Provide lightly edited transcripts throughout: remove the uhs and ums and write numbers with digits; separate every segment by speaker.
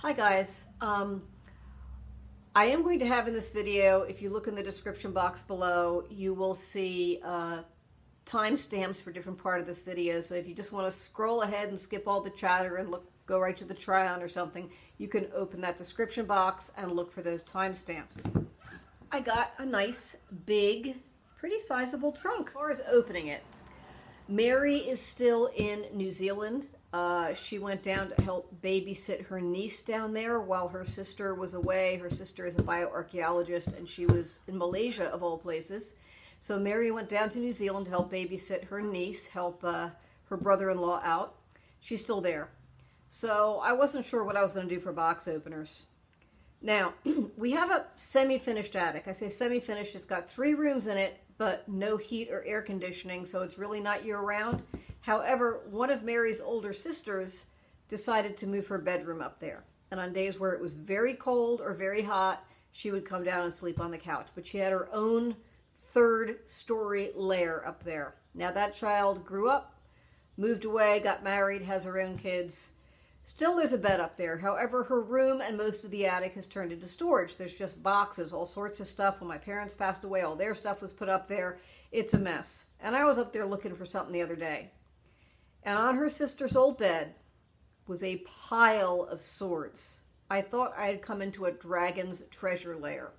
Speaker 1: Hi guys, I am going to have in this video, if you look in the description box below, you will see timestamps for different part of this video. So if you just want to scroll ahead and skip all the chatter and go right to the try on or something, you can open that description box and look for those timestamps. I got a nice, big, pretty sizable trunk. As far as opening it, Mary is still in New Zealand. She went down to help babysit her niece down there while her sister was away. Her sister is a bioarchaeologist and she was in Malaysia of all places. So Mary went down to New Zealand to help babysit her niece, help her brother-in-law out. She's still there. So I wasn't sure what I was going to do for box openers. Now, we have a semi-finished attic. I say semi-finished, it's got 3 rooms in it, but no heat or air conditioning, so it's really not year-round. However, one of Mary's older sisters decided to move her bedroom up there. And on days where it was very cold or very hot, she would come down and sleep on the couch. But she had her own 3rd story lair up there. Now that child grew up, moved away, got married, has her own kids. Still there's a bed up there. However, her room and most of the attic has turned into storage. There's just boxes, all sorts of stuff. When my parents passed away, all their stuff was put up there. It's a mess. And I was up there looking for something the other day. And on her sister's old bed was a pile of swords. I thought I had come into a dragon's treasure lair.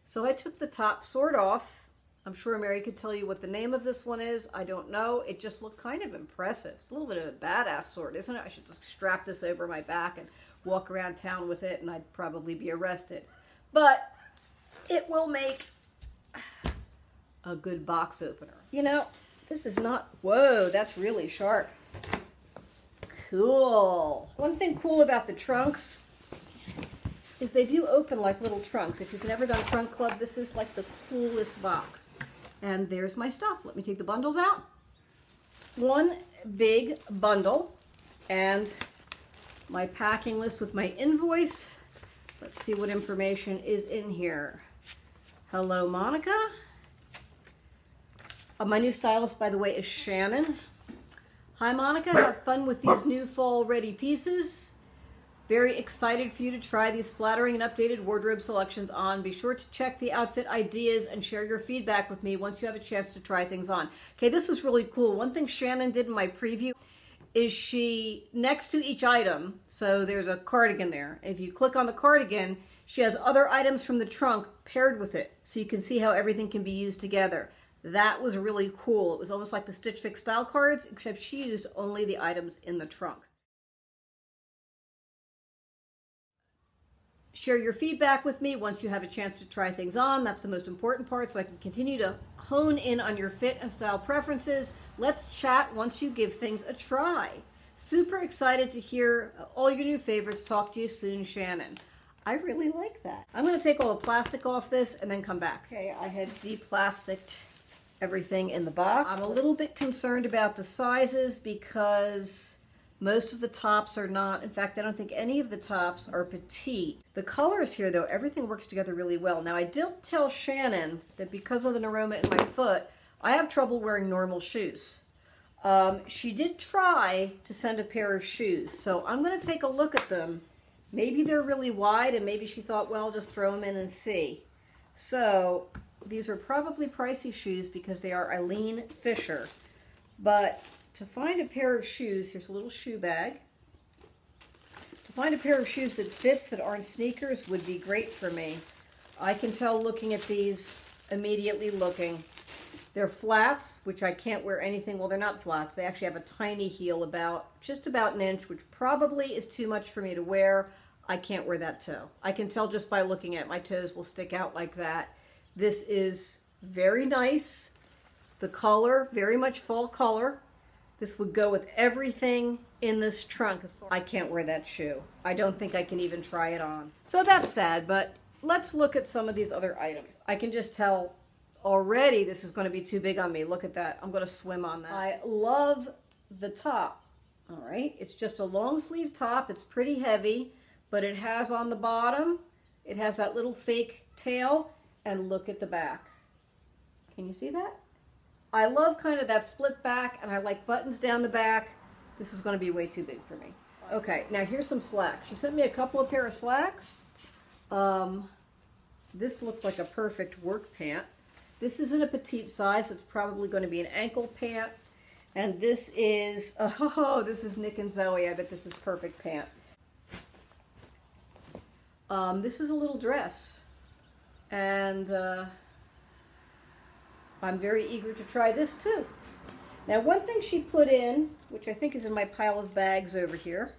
Speaker 1: So I took the top sword off. I'm sure Mary could tell you what the name of this one is. I don't know. It just looked kind of impressive. It's a little bit of a badass sword, isn't it? I should just strap this over my back and walk around town with it and I'd probably be arrested. But it will make a good box opener. You know, this is not... Whoa, that's really sharp. Cool. One thing cool about the trunks is they do open like little trunks. If you've never done Trunk Club, this is like the coolest box. And there's my stuff. Let me take the bundles out. One big bundle and my packing list with my invoice. Let's see what information is in here. Hello, Monica. My new stylist, by the way, is Shannon. Hi, Monica. Have fun with these new fall-ready pieces. Very excited for you to try these flattering and updated wardrobe selections on. Be sure to check the outfit ideas and share your feedback with me once you have a chance to try things on. Okay, this was really cool. One thing Shannon did in my preview is she, next to each item, so there's a cardigan there. If you click on the cardigan, she has other items from the trunk paired with it, so you can see how everything can be used together. That was really cool. It was almost like the Stitch Fix style cards, except she used only the items in the trunk. Share your feedback with me once you have a chance to try things on. That's the most important part, so I can continue to hone in on your fit and style preferences. Let's chat once you give things a try. Super excited to hear all your new favorites. Talk to you soon, Shannon. I really like that. I'm going to take all the plastic off this and then come back. Okay, I had de-plasticed everything in the box. I'm a little bit concerned about the sizes because most of the tops are not. In fact, I don't think any of the tops are petite. The colors here, though, everything works together really well. Now, I did tell Shannon that because of the neuroma in my foot, I have trouble wearing normal shoes. She did try to send a pair of shoes, so I'm going to take a look at them. Maybe they're really wide, and maybe she thought, well, just throw them in and see. So these are probably pricey shoes because they are Eileen Fisher. But to find a pair of shoes, here's a little shoe bag. To find a pair of shoes that fits, that aren't sneakers, would be great for me. I can tell looking at these, immediately looking. They're flats, which I can't wear anything. Well, they're not flats. They actually have a tiny heel, just about an inch, which probably is too much for me to wear. I can't wear that toe. I can tell just by looking at it. My toes will stick out like that. This is very nice. The color, very much fall color. This would go with everything in this trunk. I can't wear that shoe. I don't think I can even try it on. So that's sad, but let's look at some of these other items. I can just tell already this is going to be too big on me. Look at that. I'm going to swim on that. I love the top. All right. It's just a long sleeve top. It's pretty heavy, but it has on the bottom, it has that little fake tail, and look at the back. Can you see that? I love kind of that split back, and I like buttons down the back. This is going to be way too big for me. Okay, now here's some slacks. She sent me a couple of pair of slacks. This looks like a perfect work pant. This is in a petite size. It's probably going to be an ankle pant. And this is, oh, this is Nick and Zoe. I bet this is perfect pant. This is a little dress. And I'm very eager to try this too. Now, one thing she put in, which I think is in my pile of bags over here,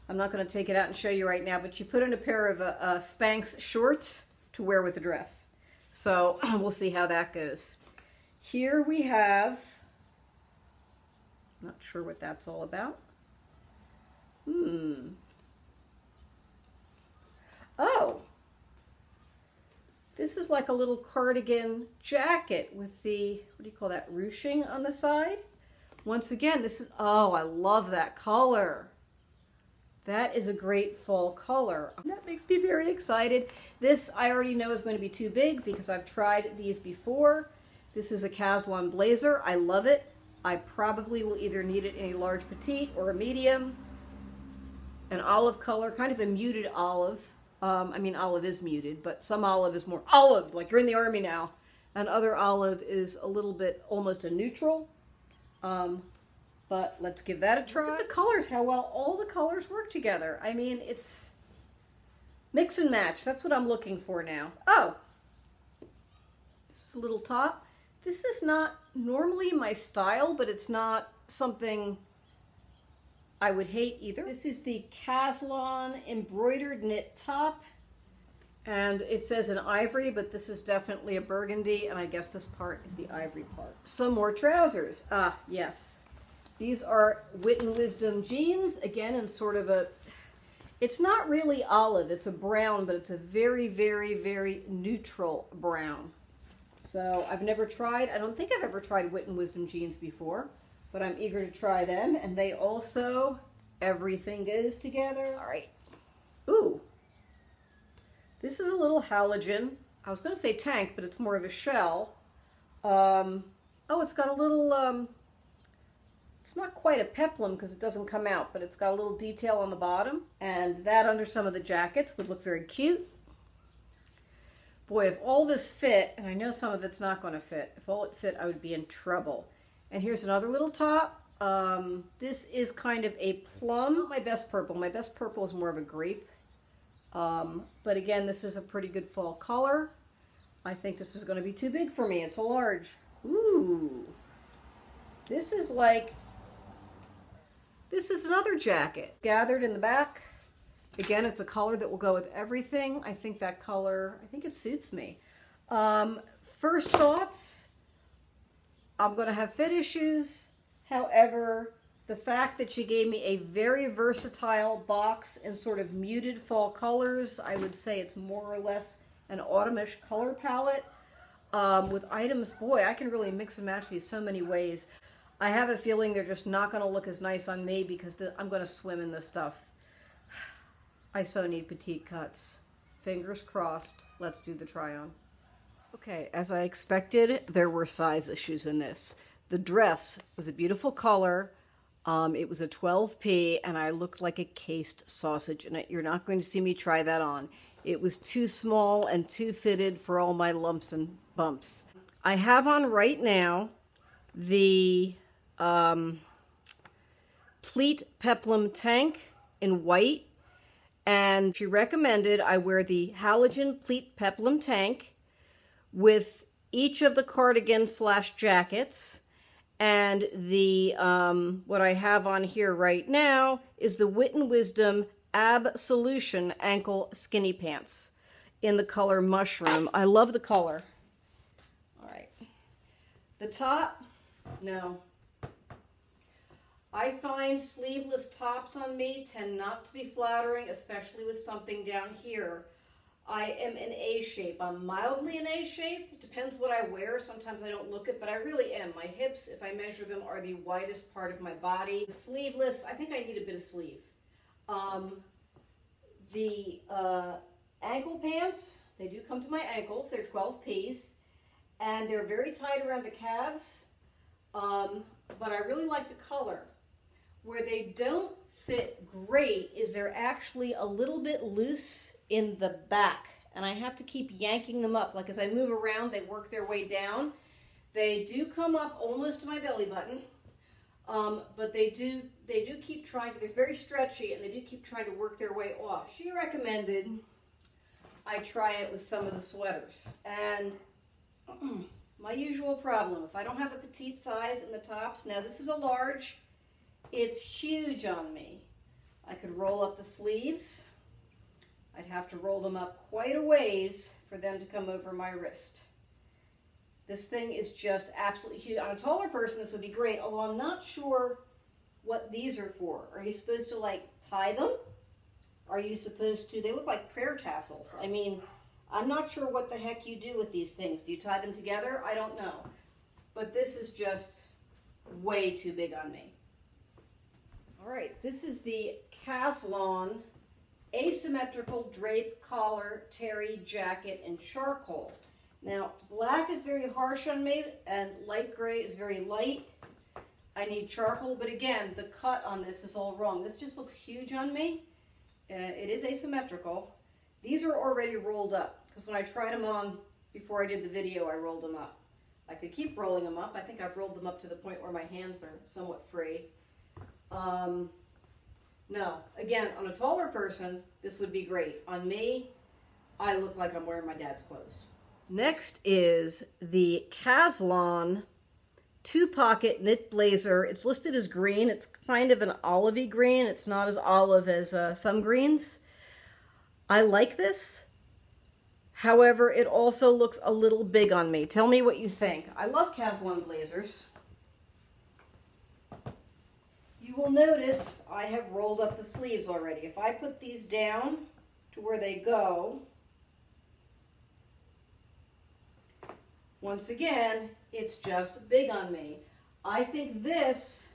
Speaker 1: I'm not going to take it out and show you right now, but she put in a pair of Spanx shorts to wear with the dress. So we'll see how that goes. Here we have, not sure what that's all about. Oh, this is like a little cardigan jacket with the, what do you call that, ruching on the side. Once again, this is, oh, I love that color. That is a great fall color. That makes me very excited. This I already know is going to be too big because I've tried these before. This is a Caslon blazer. I love it. I probably will either need it in a large petite or a medium. An olive color, kind of a muted olive. I mean, olive is muted, but some olive is more olive, like you're in the army now. And other olive is a little bit almost a neutral. But let's give that a try. Look at the colors, how well all the colors work together. I mean, it's mix and match. That's what I'm looking for now. Oh, this is a little top. This is not normally my style, but it's not something I would hate either. This is the Caslon embroidered knit top. And it says an ivory, but this is definitely a burgundy, and I guess this part is the ivory part. Some more trousers. Ah, yes. These are Wit and Wisdom jeans, again in sort of a, it's not really olive, it's a brown, but it's a very, very, very neutral brown. So I've never tried, I don't think I've ever tried Wit and Wisdom jeans before, but I'm eager to try them. And they also, everything goes together. All right. Ooh. This is a little halogen. I was going to say tank, but it's more of a shell. Oh, it's got a little, it's not quite a peplum because it doesn't come out, but it's got a little detail on the bottom. And that under some of the jackets would look very cute. Boy, if all this fit, and I know some of it's not going to fit, if all it fit, I would be in trouble. And here's another little top. This is kind of a plum. My best purple. My best purple is more of a grape. But again, this is a pretty good fall color. I think this is going to be too big for me. It's a large. Ooh. This is like, this is another jacket. Gathered in the back. Again, it's a color that will go with everything. I think that color, I think it suits me. First thoughts, I'm going to have fit issues. However, the fact that she gave me a very versatile box in sort of muted fall colors, I would say it's more or less an autumnish color palette. With items, boy, I can really mix and match these so many ways. I have a feeling they're just not going to look as nice on me because I'm going to swim in this stuff. I so need petite cuts. Fingers crossed. Let's do the try on. Okay, as I expected, there were size issues in this. The dress was a beautiful color. It was a 12P, and I looked like a cased sausage, and you're not going to see me try that on. It was too small and too fitted for all my lumps and bumps. I have on right now the pleat peplum tank in white, and she recommended I wear the halogen pleat peplum tank with each of the cardigan / jackets. And the, what I have on here right now is the Wit and Wisdom Absolution ankle skinny pants in the color mushroom. I love the color. All right. The top, no. I find sleeveless tops on me tend not to be flattering, especially with something down here. I am in A shape. I'm mildly in A shape. It depends what I wear. Sometimes I don't look it, but I really am. My hips, if I measure them, are the widest part of my body. Sleeveless, I think I need a bit of sleeve. The ankle pants, they do come to my ankles. They're 12Ps, and they're very tight around the calves, but I really like the color. Where they don't fit great is they're actually a little bit loose in the back, and I have to keep yanking them up. Like as I move around, they work their way down. They do come up almost to my belly button, but they do keep trying to, they're very stretchy, and they do keep trying to work their way off. She recommended I try it with some of the sweaters, and my usual problem, if I don't have a petite size in the tops, now this is a large, it's huge on me. I could roll up the sleeves. I'd have to roll them up quite a ways for them to come over my wrist. This thing is just absolutely huge. On a taller person, this would be great, although I'm not sure what these are for. Are you supposed to like tie them? Are you supposed to, they look like prayer tassels. I mean, I'm not sure what the heck you do with these things. Do you tie them together? I don't know. But this is just way too big on me. All right, this is the Caslon Asymmetrical Drape Collar Terry Jacket in Charcoal. Now, black is very harsh on me, and light gray is very light. I need charcoal, but again, the cut on this is all wrong. This just looks huge on me. It is asymmetrical. These are already rolled up, because when I tried them on before I did the video, I rolled them up. I could keep rolling them up. I think I've rolled them up to the point where my hands are somewhat free. No, again, on a taller person, this would be great. On me, I look like I'm wearing my dad's clothes. Next is the Caslon two-pocket knit blazer. It's listed as green. It's kind of an olivey green. It's not as olive as some greens. I like this. However, it also looks a little big on me. Tell me what you think. I love Caslon blazers. You will notice I have rolled up the sleeves already. If I put these down to where they go, once again, it's just big on me. I think this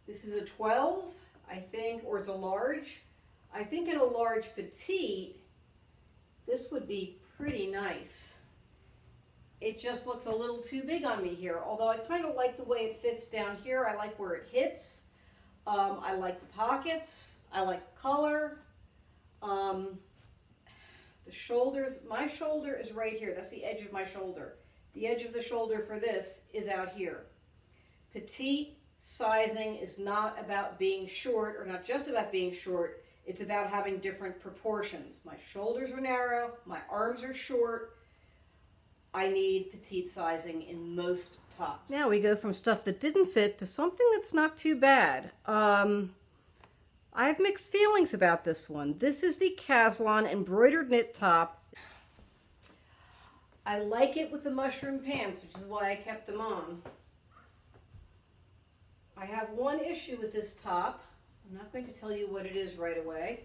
Speaker 1: is a 12, I think, or it's a large. I think in a large petite, this would be pretty nice. It just looks a little too big on me here, although I kind of like the way it fits down here. I like where it hits. I like the pockets. I like the color. The shoulders, my shoulder is right here. That's the edge of my shoulder. The edge of the shoulder for this is out here. Petite sizing is not about being short, or not just about being short. It's about having different proportions. My shoulders are narrow. My arms are short. I need petite sizing in most tops. Now we go from stuff that didn't fit to something that's not too bad. I have mixed feelings about this one. This is the Caslon embroidered knit top. I like it with the mushroom pants, which is why I kept them on. I have one issue with this top. I'm not going to tell you what it is right away.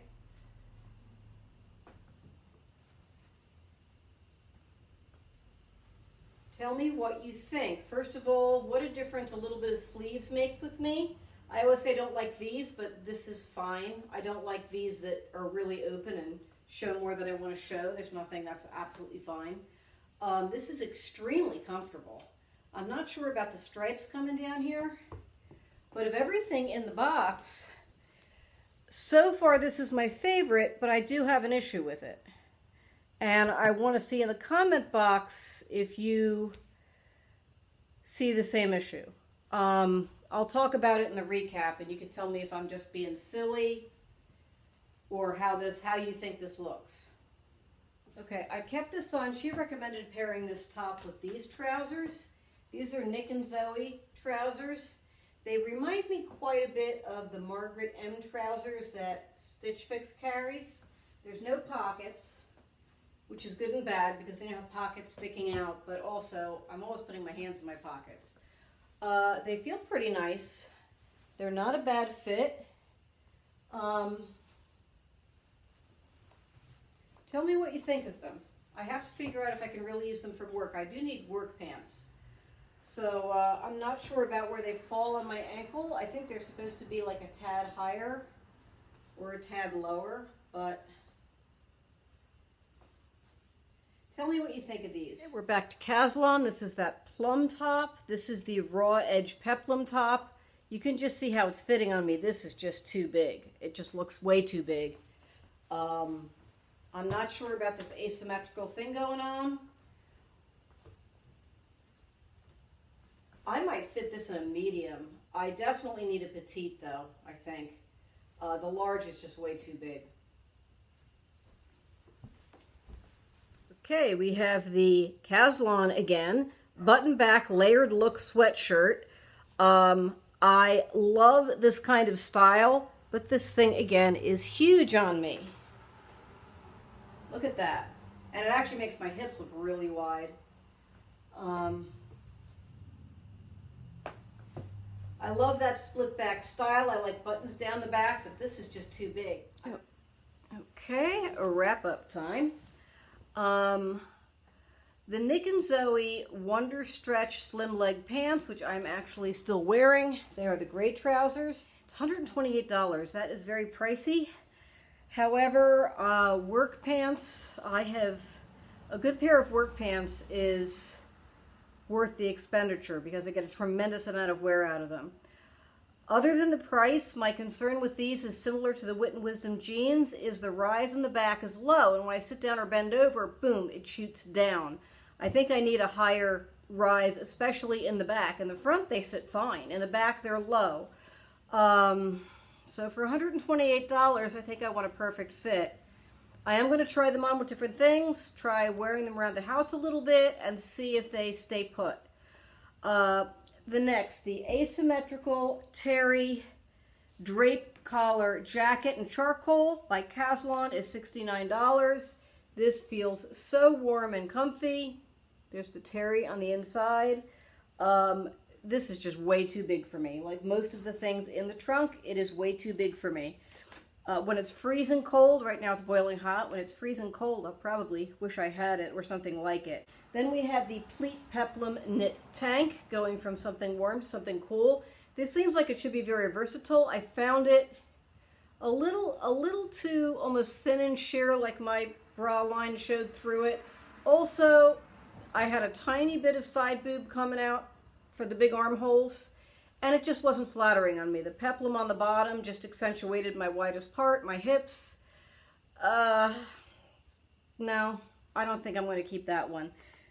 Speaker 1: Tell me what you think. First of all, what a difference a little bit of sleeves makes with me. I always say I don't like V's, but this is fine. I don't like V's that are really open and show more than I want to show. There's nothing, that's absolutely fine. This is extremely comfortable. I'm not sure about the stripes coming down here, but of everything in the box, so far this is my favorite, but I do have an issue with it. And I want to see in the comment box if you see the same issue. I'll talk about it in the recap, and you can tell me if I'm just being silly or how you think this looks. Okay, I kept this on. She recommended pairing this top with these trousers. These are Nick and Zoe trousers. They remind me quite a bit of the Margaret M trousers that Stitch Fix carries. There's no pockets, which is good and bad because they don't have pockets sticking out, but also I'm always putting my hands in my pockets. They feel pretty nice. They're not a bad fit. Tell me what you think of them. I have to figure out if I can really use them for work. I do need work pants. So I'm not sure about where they fall on my ankle. I think they're supposed to be like a tad higher or a tad lower, but tell me what you think of these. Okay, we're back to Caslon. This is that plum top. This is the raw edge peplum top. You can just see how it's fitting on me. This is just too big. It just looks way too big. I'm not sure about this asymmetrical thing going on. I might fit this in a medium. I definitely need a petite though, I think. The large is just way too big. Okay, we have the Caslon again, button back layered look sweatshirt. I love this kind of style, but this thing again is huge on me. Look at that. And it actually makes my hips look really wide. I love that split back style. I like buttons down the back, but this is just too big. Oh. Okay, a wrap up time. The Nick and Zoe Wonder Stretch Slim Leg Pants, which I'm actually still wearing. They are the gray trousers. It's $128. That is very pricey. However, work pants, I have a good pair of work pants is worth the expenditure because I get a tremendous amount of wear out of them. Other than the price, my concern with these is similar to the Wit and Wisdom jeans, is the rise in the back is low, and when I sit down or bend over, boom, it shoots down. I think I need a higher rise, especially in the back. In the front, they sit fine. In the back, they're low. So for $128, I think I want a perfect fit. I am going to try them on with different things, try wearing them around the house a little bit, and see if they stay put. The asymmetrical terry drape collar jacket in charcoal by Caslon is $69. This feels so warm and comfy. There's the terry on the inside. This is just way too big for me. Like most of the things in the trunk, it is way too big for me. When it's freezing cold, right now it's boiling hot. When it's freezing cold, I'll probably wish I had it or something like it. Then we have the pleat peplum knit tank, going from something warm to something cool. This seems like it should be very versatile. I found it a little too almost thin and sheer, like my bra line showed through it. Also, I had a tiny bit of side boob coming out for the big armholes, and it just wasn't flattering on me. The peplum on the bottom just accentuated my widest part, my hips. No, I don't think I'm going to keep that one.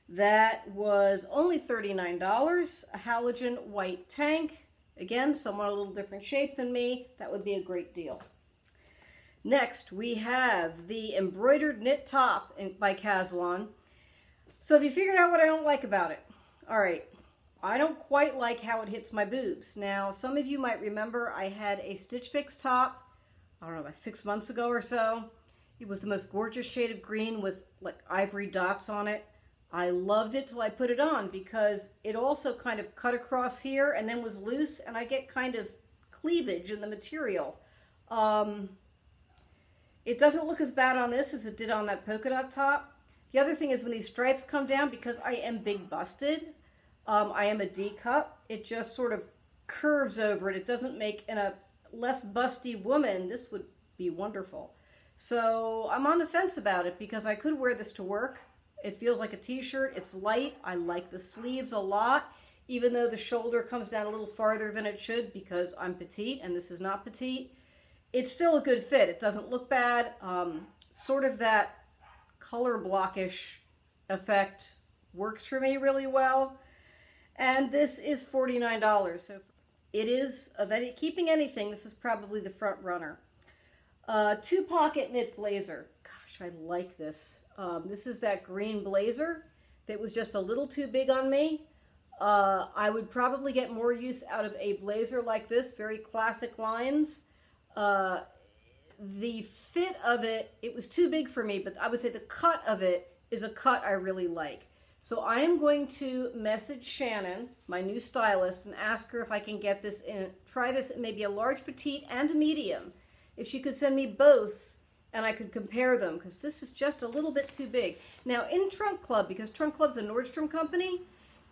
Speaker 1: That was only $39, a halogen white tank. Again, someone a little different shape than me. That would be a great deal. Next, we have the embroidered knit top by Caslon. So have you figured out what I don't like about it? All right, I don't quite like how it hits my boobs. Now, some of you might remember I had a Stitch Fix top, I don't know, about 6 months ago or so. It was the most gorgeous shade of green with like ivory dots on it. I loved it till I put it on because it also kind of cut across here and then was loose, and I get kind of cleavage in the material. It doesn't look as bad on this as it did on that polka dot top. The other thing is when these stripes come down, because I am big busted, I am a D cup, it just sort of curves over it. It doesn't make, in a less busty woman, this would be wonderful. So I'm on the fence about it because I could wear this to work. It feels like a t-shirt. It's light. I like the sleeves a lot, even though the shoulder comes down a little farther than it should because I'm petite and this is not petite. It's still a good fit. It doesn't look bad. Sort of that color blockish effect works for me really well. And this is $49. So it is, of any, keeping anything, this is probably the front runner. Two-pocket knit blazer. Gosh, I like this. This is that green blazer that was just a little too big on me. I would probably get more use out of a blazer like this, very classic lines. The fit of it, it was too big for me, but I would say the cut of it is a cut I really like. So I am going to message Shannon, my new stylist, and ask her if I can get this in, try this in maybe a large petite and a medium. If she could send me both, and I could compare them, because this is just a little bit too big. Now in Trunk Club, because Trunk Club's a Nordstrom company,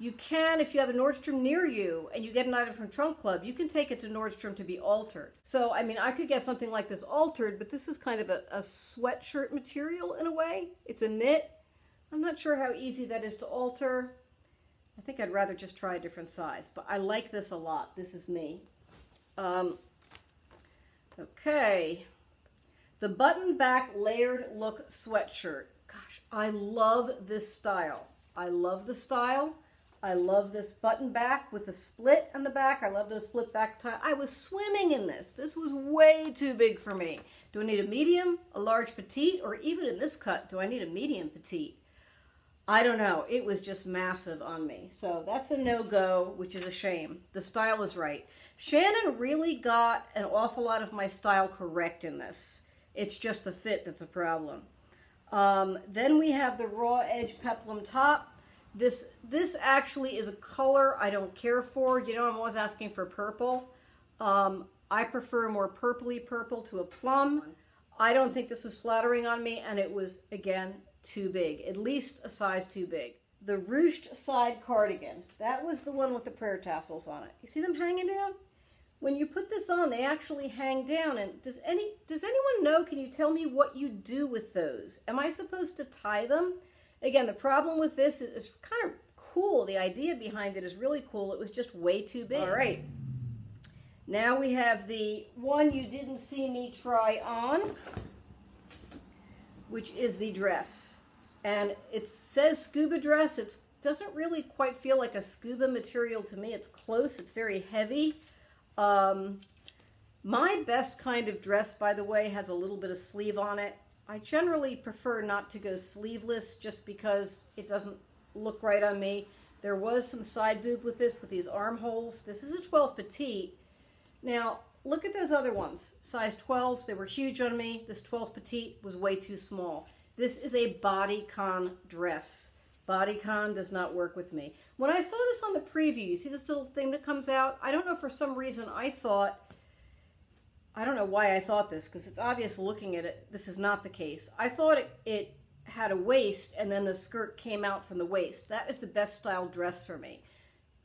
Speaker 1: you can, if you have a Nordstrom near you and you get an item from Trunk Club, you can take it to Nordstrom to be altered. So, I mean, I could get something like this altered, but this is kind of a sweatshirt material in a way. It's a knit. I'm not sure how easy that is to alter. I think I'd rather just try a different size, but I like this a lot. This is me. Okay. The button back layered look sweatshirt. Gosh, I love this style. I love the style. I love this button back with a split on the back. I love those split back tie. I was swimming in this. This was way too big for me. Do I need a medium, a large petite, or even in this cut, do I need a medium petite? I don't know. It was just massive on me. So that's a no-go, which is a shame. The style is right. Shannon really got an awful lot of my style correct in this. It's just the fit that's a problem. Then we have the raw edge peplum top. This actually is a color I don't care for. You know, I'm always asking for purple. I prefer more purpley purple to a plum. I don't think this was flattering on me, and it was, again, too big. At least a size too big. The ruched side cardigan. That was the one with the prayer tassels on it. You see them hanging down? When you put this on, they actually hang down. And does anyone know, can you tell me what you do with those? Am I supposed to tie them? Again, the problem with this is it's kind of cool. The idea behind it is really cool. It was just way too big. All right. Now we have the one you didn't see me try on, which is the dress. And it says scuba dress. It doesn't really quite feel like a scuba material to me. It's close. It's very heavy. My best kind of dress, by the way, has a little bit of sleeve on it. I generally prefer not to go sleeveless just because it doesn't look right on me. There was some side boob with this, with these armholes. This is a 12 petite. Now, look at those other ones. Size 12s, they were huge on me. This 12 petite was way too small. This is a bodycon dress. Bodycon does not work with me. When I saw this on the preview, you see this little thing that comes out? I don't know, for some reason I don't know why I thought this, because it's obvious looking at it, this is not the case. I thought it had a waist and then the skirt came out from the waist. That is the best style dress for me.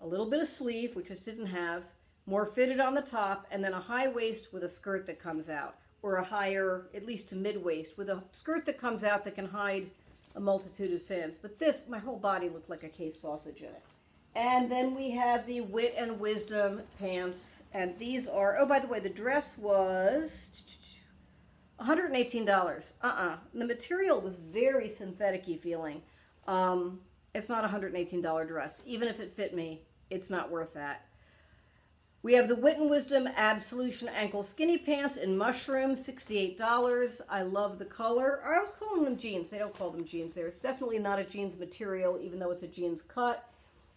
Speaker 1: A little bit of sleeve, which this didn't have, more fitted on the top, and then a high waist with a skirt that comes out, or a higher, at least to mid-waist, with a skirt that comes out that can hide a multitude of sins. But this, my whole body looked like a case sausage in it. And then we have the Wit and Wisdom pants, and these are, oh, by the way, the dress was $118. The material was very synthetic-y feeling. It's not a $118 dress. Even if it fit me, it's not worth that. We have the Wit and Wisdom Absolution Ankle Skinny Pants in Mushroom, $68. I love the color. I was calling them jeans. They don't call them jeans there. It's definitely not a jeans material, even though it's a jeans cut.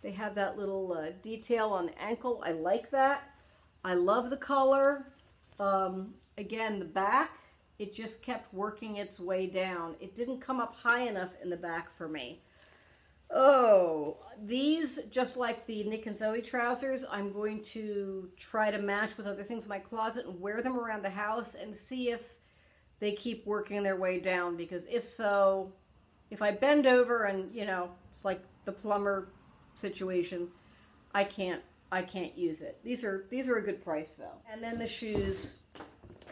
Speaker 1: They have that little detail on the ankle. I like that. I love the color. Again, the back, it just kept working its way down. It didn't come up high enough in the back for me. Oh, these, just like the Nick and Zoe trousers, I'm going to try to match with other things in my closet and wear them around the house and see if they keep working their way down. Because if so, if I bend over and, you know, it's like the plumber situation, I can't use it. These are a good price though. And then the shoes.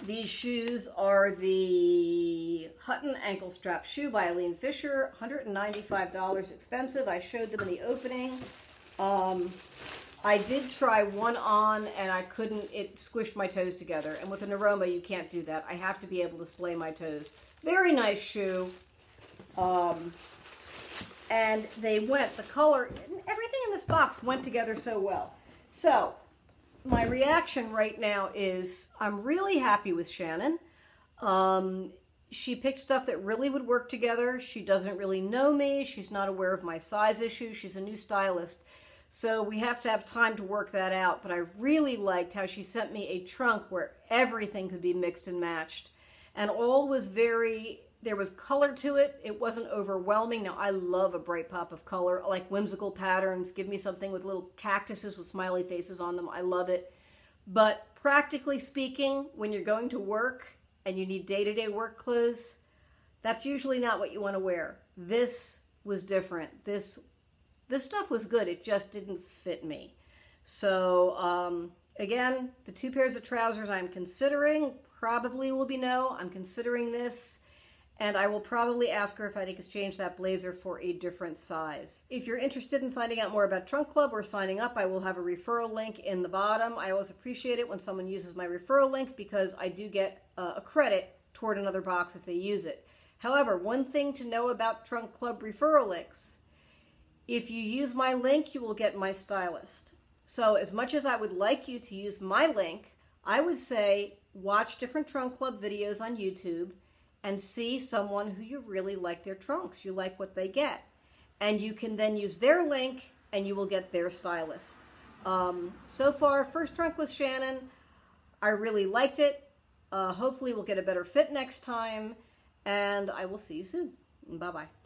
Speaker 1: These shoes are the Hutton ankle strap shoe by Eileen Fisher, $195 expensive. I showed them in the opening. I did try one on and I couldn't, it squished my toes together. And with an aroma, you can't do that. I have to be able to splay my toes. Very nice shoe. And they went, the color, everything in this box went together so well. So, my reaction right now is I'm really happy with Shannon. She picked stuff that really would work together. She doesn't really know me. She's not aware of my size issue. She's a new stylist. So we have to have time to work that out. But I really liked how she sent me a trunk where everything could be mixed and matched. And all was very, there was color to it. It wasn't overwhelming. Now, I love a bright pop of color. I like whimsical patterns. Give me something with little cactuses with smiley faces on them. I love it. But practically speaking, when you're going to work and you need day-to-day work clothes, that's usually not what you want to wear. This was different. This stuff was good. It just didn't fit me. So, again, the two pairs of trousers I'm considering probably will be no. I'm considering this. and I will probably ask her if I can exchange that blazer for a different size. If you're interested in finding out more about Trunk Club or signing up, I will have a referral link in the bottom. I always appreciate it when someone uses my referral link because I do get a credit toward another box if they use it. However, one thing to know about Trunk Club referral links: if you use my link, you will get my stylist. So as much as I would like you to use my link, I would say watch different Trunk Club videos on YouTube and see someone who you really like their trunks, you like what they get. And you can then use their link and you will get their stylist. So far, first trunk with Shannon, I really liked it. Hopefully we'll get a better fit next time, and I will see you soon. Bye-bye.